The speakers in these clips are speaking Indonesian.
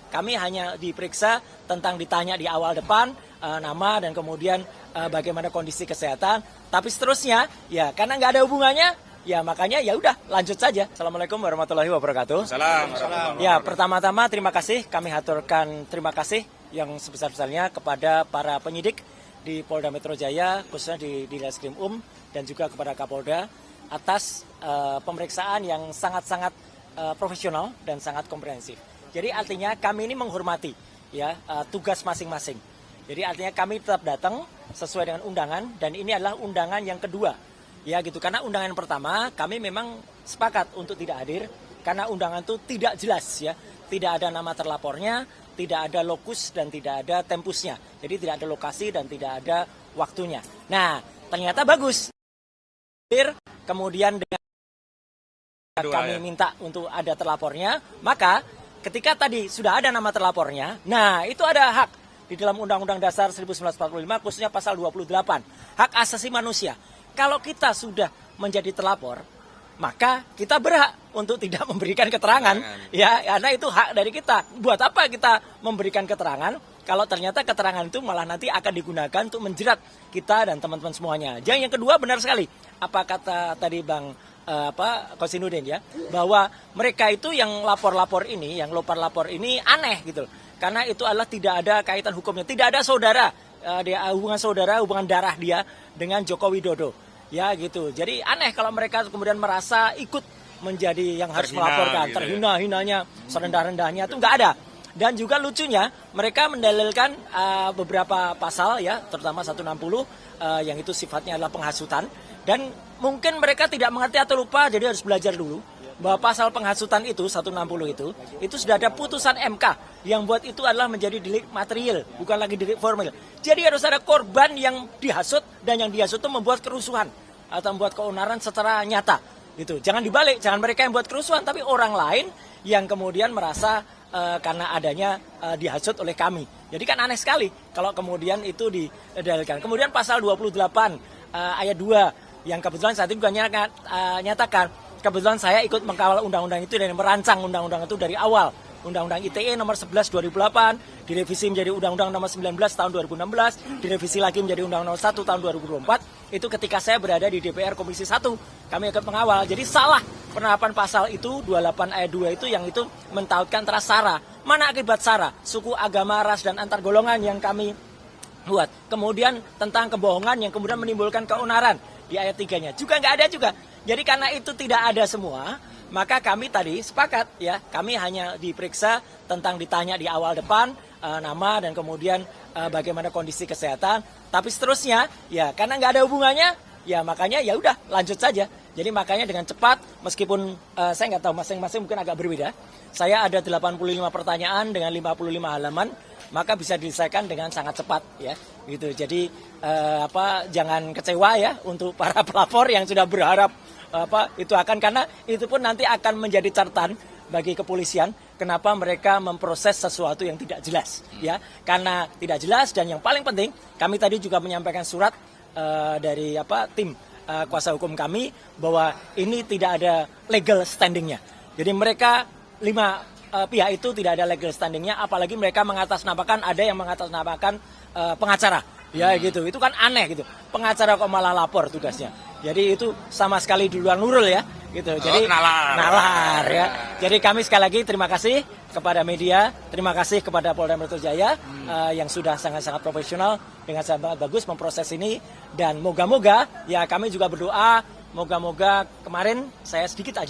kami hanya diperiksa tentang ditanya di awal depan nama dan kemudian bagaimana kondisi kesehatan. Tapi seterusnya ya karena nggak ada hubungannya, ya makanya ya udah lanjut saja. Assalamualaikum warahmatullahi wabarakatuh. Assalamualaikum. Ya pertama-tama terima kasih, kami haturkan terima kasih yang sebesar-besarnya kepada para penyidik di Polda Metro Jaya, khususnya di Ditreskrim dan juga kepada Kapolda atas pemeriksaan yang sangat-sangat profesional dan sangat komprehensif. Jadi artinya kami ini menghormati ya tugas masing-masing. Jadi artinya kami tetap datang sesuai dengan undangan dan ini adalah undangan yang kedua. Ya gitu, karena undangan pertama kami memang sepakat untuk tidak hadir karena undangan itu tidak jelas ya. Tidak ada nama terlapornya, tidak ada lokus dan tidak ada tempusnya. Jadi tidak ada lokasi dan tidak ada waktunya. Nah, ternyata bagus. Kemudian dengan kami minta untuk ada terlapornya, maka ketika tadi sudah ada nama terlapornya, nah itu ada hak di dalam Undang-Undang Dasar 1945 khususnya pasal 28, hak asasi manusia. Kalau kita sudah menjadi terlapor, maka kita berhak untuk tidak memberikan keterangan, ya karena itu hak dari kita. Buat apa kita memberikan keterangan kalau ternyata keterangan itu malah nanti akan digunakan untuk menjerat kita dan teman-teman semuanya. Yang kedua benar sekali, apa kata tadi Bang Kosinudin ya, bahwa mereka itu yang lapor-lapor ini, yang lapor-lapor ini aneh gitu. Karena itu adalah tidak ada kaitan hukumnya, tidak ada saudara, hubungan saudara, hubungan darah dia dengan Joko Widodo. Ya gitu, jadi aneh kalau mereka kemudian merasa ikut menjadi yang harus melaporkan, gitu terhina-hinanya, serendah-rendahnya itu nggak ada. Dan juga lucunya mereka mendalilkan beberapa pasal ya, terutama 160 yang itu sifatnya adalah penghasutan. Dan mungkin mereka tidak mengerti atau lupa, jadi harus belajar dulu bahwa pasal penghasutan itu 160 itu sudah ada putusan MK yang buat itu adalah menjadi delik material, bukan lagi delik formal. Jadi harus ada korban yang dihasut dan yang dihasut itu membuat kerusuhan atau membuat keonaran secara nyata. Gitu. Jangan dibalik, jangan mereka yang buat kerusuhan, tapi orang lain yang kemudian merasa karena adanya dihasut oleh kami. Jadi kan aneh sekali kalau kemudian itu didalilkan. Kemudian pasal 28 ayat 2 yang kebetulan saat itu juga nyatakan, kebetulan saya ikut mengawal undang-undang itu dan merancang undang-undang itu dari awal. Undang-undang ITE nomor 11 2008, direvisi menjadi Undang-Undang nomor 19 tahun 2016, direvisi lagi menjadi Undang-Undang nomor 1 tahun 2024. Itu ketika saya berada di DPR Komisi 1, kami ikut mengawal. Jadi salah penerapan pasal itu, 28 ayat 2 itu yang itu mentautkan antara SARA. Mana akibat SARA? Suku, agama, ras, dan antar golongan yang kami buat. Kemudian tentang kebohongan yang kemudian menimbulkan keonaran di ayat 3-nya. Juga nggak ada juga. Jadi karena itu tidak ada semua, maka kami tadi sepakat ya, kami hanya diperiksa tentang ditanya di awal depan nama dan kemudian bagaimana kondisi kesehatan. Tapi seterusnya ya karena nggak ada hubungannya, ya makanya ya udah lanjut saja. Jadi makanya dengan cepat, meskipun saya nggak tahu masing-masing mungkin agak berbeda. Saya ada 85 pertanyaan dengan 55 halaman, maka bisa diselesaikan dengan sangat cepat ya gitu. Jadi jangan kecewa ya untuk para pelapor yang sudah berharap itu akan, karena itu pun nanti akan menjadi catatan bagi kepolisian kenapa mereka memproses sesuatu yang tidak jelas ya, karena tidak jelas. Dan yang paling penting kami tadi juga menyampaikan surat dari tim kuasa hukum kami bahwa ini tidak ada legal standingnya. Jadi mereka 5 pihak itu tidak ada legal standingnya, apalagi mereka mengatasnamakan, ada yang mengatasnamakan pengacara ya gitu. Itu kan aneh gitu, pengacara kok malah lapor tugasnya. Jadi itu sama sekali di luar nurul ya gitu. Jadi nalar ya. Jadi kami sekali lagi terima kasih kepada media, terima kasih kepada Polda Metro Jaya yang sudah sangat-sangat profesional dengan sangat bagus memproses ini. Dan moga-moga ya kami juga berdoa, moga-moga kemarin saya sedikit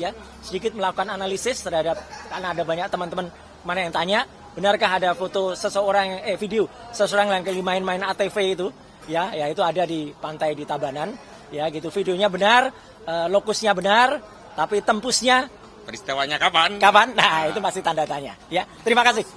melakukan analisis terhadap, karena ada banyak teman-teman mana yang tanya, benarkah ada foto seseorang video seseorang yang main ATV itu ya itu ada di pantai di Tabanan ya gitu. Videonya benar, lokusnya benar, tapi tempusnya, peristiwanya kapan? Nah itu masih tanda tanya ya. Terima kasih.